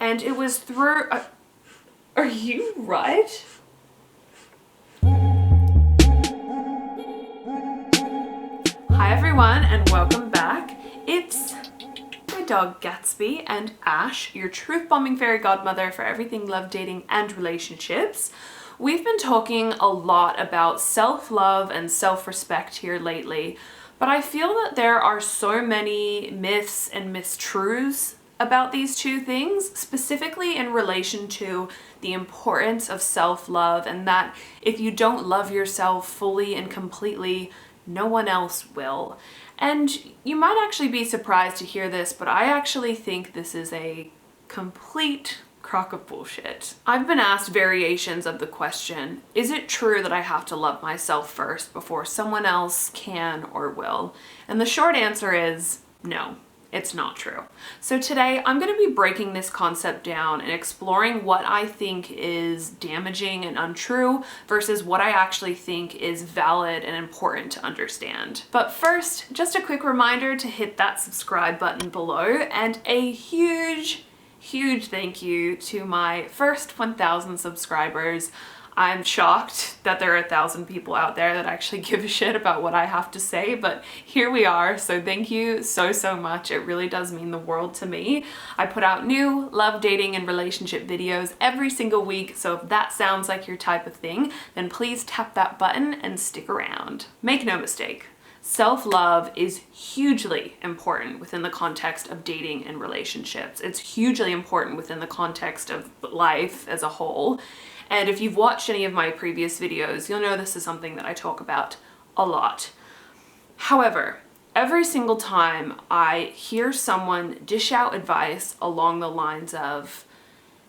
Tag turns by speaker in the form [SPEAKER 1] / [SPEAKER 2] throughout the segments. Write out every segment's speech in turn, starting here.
[SPEAKER 1] And it was through... Are you right? Hi everyone, and welcome back. It's my dog Gatsby and Ash, your truth-bombing fairy godmother for everything love, dating, and relationships. We've been talking a lot about self-love and self-respect here lately, but I feel that there are so many myths and mistruths about these two things, specifically in relation to the importance of self-love, and that if you don't love yourself fully and completely, no one else will. And you might actually be surprised to hear this, but I actually think this is a complete crock of bullshit. I've been asked variations of the question, is it true that I have to love myself first before someone else can or will? And the short answer is no. It's not true. So today I'm going to be breaking this concept down and exploring what I think is damaging and untrue versus what I actually think is valid and important to understand. But first, just a quick reminder to hit that subscribe button below, and a huge thank you to my first 1,000 subscribers. I'm shocked that there are 1,000 people out there that actually give a shit about what I have to say, but here we are. So thank you so much. It really does mean the world to me. I put out new love, dating, and relationship videos every single week. So if that sounds like your type of thing, then please tap that button and stick around. Make no mistake. Self-love is hugely important within the context of dating and relationships. It's hugely important within the context of life as a whole. And if you've watched any of my previous videos, you'll know this is something that I talk about a lot. However, every single time I hear someone dish out advice along the lines of,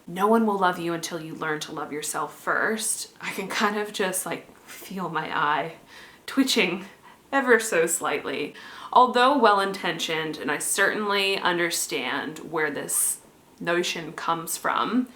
[SPEAKER 1] no one will love you until you learn to love yourself first, I can kind of just feel my eye twitching ever so slightly. Although well-intentioned, and I certainly understand where this notion comes from,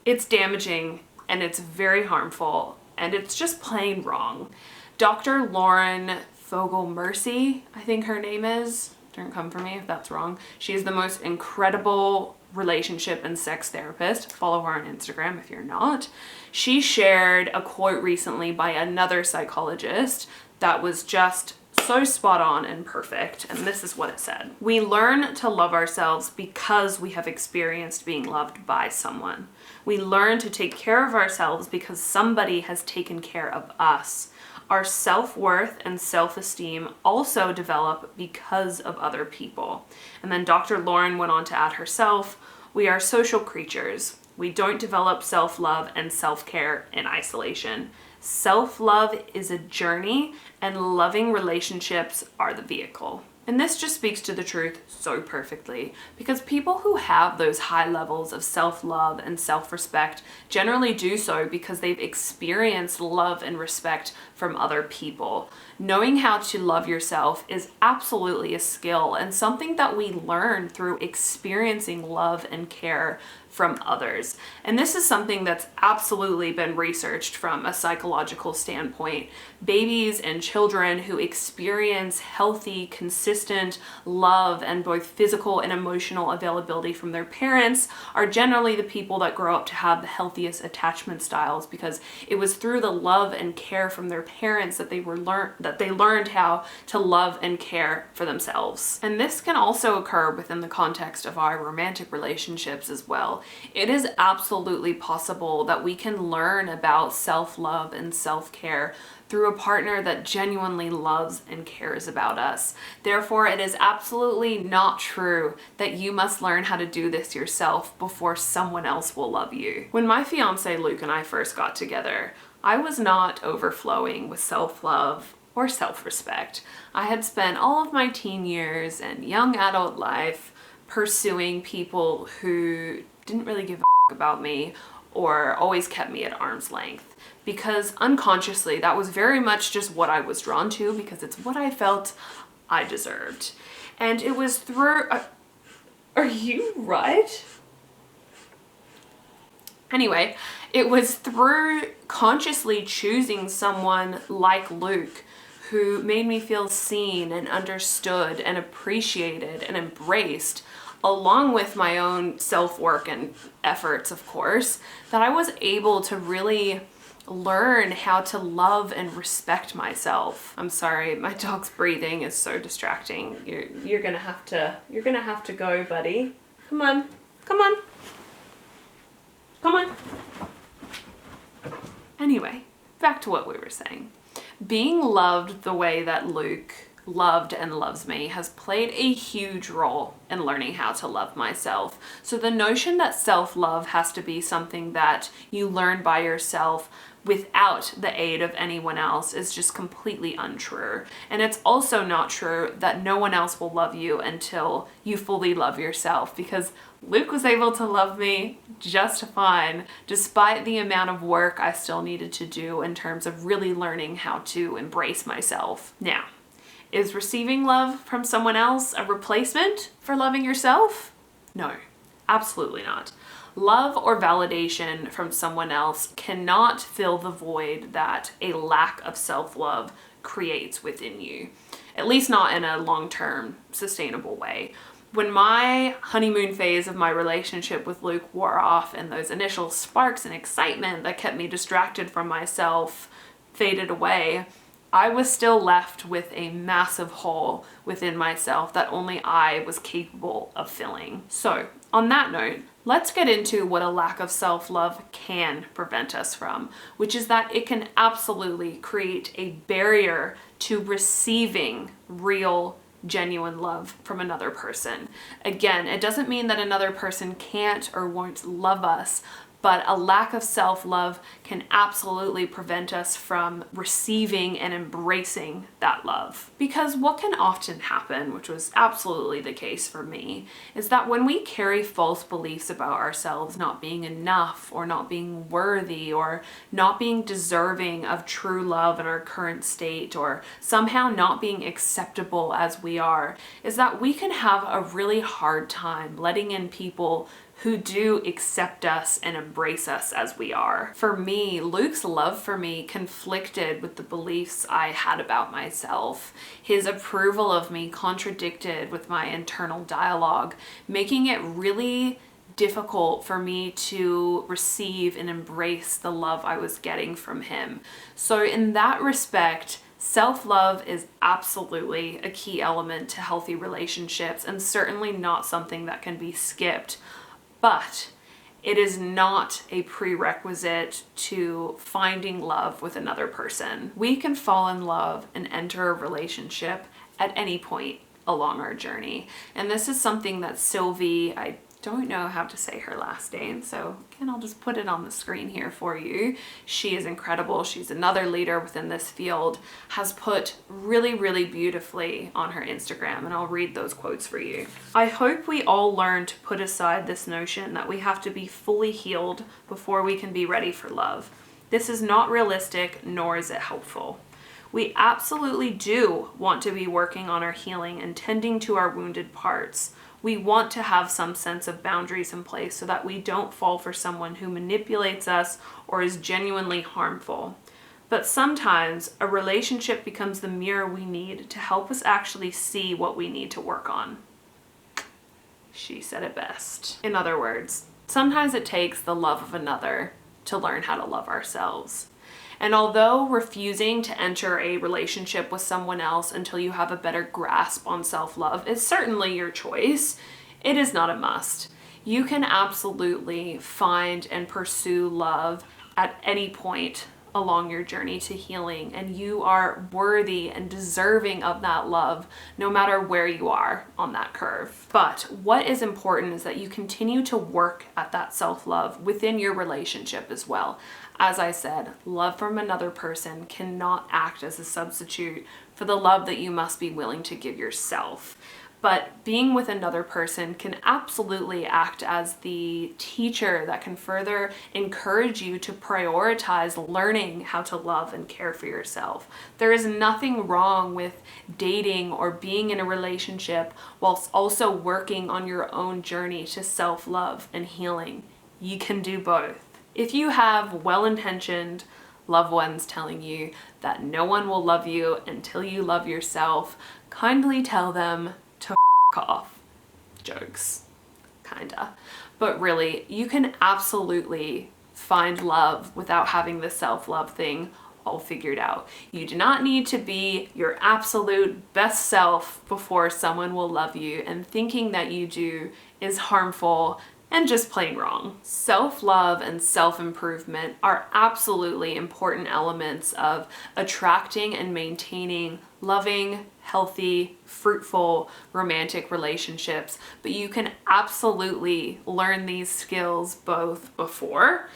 [SPEAKER 1] it's damaging and it's very harmful and it's just plain wrong. Dr. Lauren Fogel-Mercy, I think her name is, don't come for me if that's wrong. She is the most incredible relationship and sex therapist. Follow her on Instagram if you're not. She shared a quote recently by another psychologist that was just so spot on and perfect, and this is what it said. We learn to love ourselves because we have experienced being loved by someone. We learn to take care of ourselves because somebody has taken care of us. Our self-worth and self-esteem also develop because of other people. And then Dr. Lauren went on to add herself, we are social creatures. We don't develop self-love and self-care in isolation. Self-love is a journey, and loving relationships are the vehicle. And this just speaks to the truth so perfectly, because people who have those high levels of self-love and self-respect generally do so because they've experienced love and respect from other people. Knowing how to love yourself is absolutely a skill and something that we learn through experiencing love and care from others. And this is something that's absolutely been researched from a psychological standpoint. Babies and children who experience healthy, consistent love and both physical and emotional availability from their parents are generally the people that grow up to have the healthiest attachment styles, because it was through the love and care from their parents that they learned how to love and care for themselves. And this can also occur within the context of our romantic relationships as well. It is absolutely possible that we can learn about self-love and self-care through a partner that genuinely loves and cares about us. Therefore, it is absolutely not true that you must learn how to do this yourself before someone else will love you. When my fiance Luke and I first got together, I was not overflowing with self-love or self-respect. I had spent all of my teen years and young adult life pursuing people who didn't really give a about me or always kept me at arm's length, because unconsciously that was very much just what I was drawn to, because it's what I felt I deserved. And it was through... Are you right? Anyway, it was through consciously choosing someone like Luke who made me feel seen and understood and appreciated and embraced along with my own self-work and efforts, of course, that I was able to really learn how to love and respect myself. I'm sorry, my dog's breathing is so distracting. You're gonna have to go, buddy. Come on, come on, come on. Anyway, back to what we were saying. Being loved the way that Luke loved and loves me has played a huge role in learning how to love myself. So the notion that self-love has to be something that you learn by yourself without the aid of anyone else is just completely untrue. And it's also not true that no one else will love you until you fully love yourself, because Luke was able to love me just fine, despite the amount of work I still needed to do in terms of really learning how to embrace myself. Now, is receiving love from someone else a replacement for loving yourself? No, absolutely not. Love or validation from someone else cannot fill the void that a lack of self-love creates within you, at least not in a long-term, sustainable way. When my honeymoon phase of my relationship with Luke wore off and those initial sparks and excitement that kept me distracted from myself faded away, I was still left with a massive hole within myself that only I was capable of filling. So, on that note, let's get into what a lack of self-love can prevent us from, which is that it can absolutely create a barrier to receiving real, genuine love from another person. Again, it doesn't mean that another person can't or won't love us, but a lack of self-love can absolutely prevent us from receiving and embracing that love. Because what can often happen, which was absolutely the case for me, is that when we carry false beliefs about ourselves not being enough or not being worthy or not being deserving of true love in our current state or somehow not being acceptable as we are, is that we can have a really hard time letting in people who do accept us and embrace us as we are. For me, Luke's love for me conflicted with the beliefs I had about myself. His approval of me contradicted with my internal dialogue, making it really difficult for me to receive and embrace the love I was getting from him. So in that respect, self-love is absolutely a key element to healthy relationships and certainly not something that can be skipped. But it is not a prerequisite to finding love with another person. We can fall in love and enter a relationship at any point along our journey. And this is something that Sylvie, I don't know how to say her last name, so again, I'll just put it on the screen here for you. She is incredible. She's another leader within this field, has put really, really beautifully on her Instagram, and I'll read those quotes for you. I hope we all learn to put aside this notion that we have to be fully healed before we can be ready for love. This is not realistic, nor is it helpful. We absolutely do want to be working on our healing and tending to our wounded parts. We want to have some sense of boundaries in place so that we don't fall for someone who manipulates us or is genuinely harmful. But sometimes a relationship becomes the mirror we need to help us actually see what we need to work on. She said it best. In other words, sometimes it takes the love of another to learn how to love ourselves. And although refusing to enter a relationship with someone else until you have a better grasp on self-love is certainly your choice, it is not a must. You can absolutely find and pursue love at any point along your journey to healing, and you are worthy and deserving of that love no matter where you are on that curve. But what is important is that you continue to work at that self-love within your relationship as well. As I said, love from another person cannot act as a substitute for the love that you must be willing to give yourself. But being with another person can absolutely act as the teacher that can further encourage you to prioritize learning how to love and care for yourself. There is nothing wrong with dating or being in a relationship whilst also working on your own journey to self-love and healing. You can do both. If you have well-intentioned loved ones telling you that no one will love you until you love yourself, kindly tell them to off. Jokes. kinda. But really, you can absolutely find love without having the self-love thing all figured out. You do not need to be your absolute best self before someone will love you, and thinking that you do is harmful and just plain wrong. Self-love and self-improvement are absolutely important elements of attracting and maintaining loving, healthy, fruitful, romantic relationships, but you can absolutely learn these skills both before,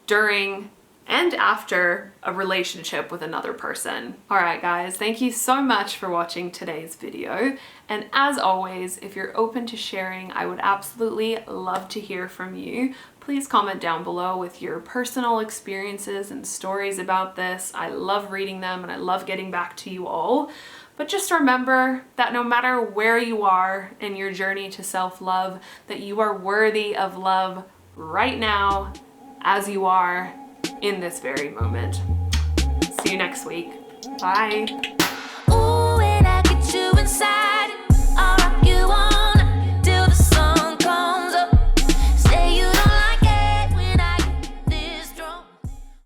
[SPEAKER 1] during, and after a relationship with another person. Alright guys, thank you so much for watching today's video, and as always, if you're open to sharing, I would absolutely love to hear from you. Please comment down below with your personal experiences and stories about this. I love reading them and I love getting back to you all. But just remember that no matter where you are in your journey to self-love, that you are worthy of love right now, as you are in this very moment. See you next week. Bye.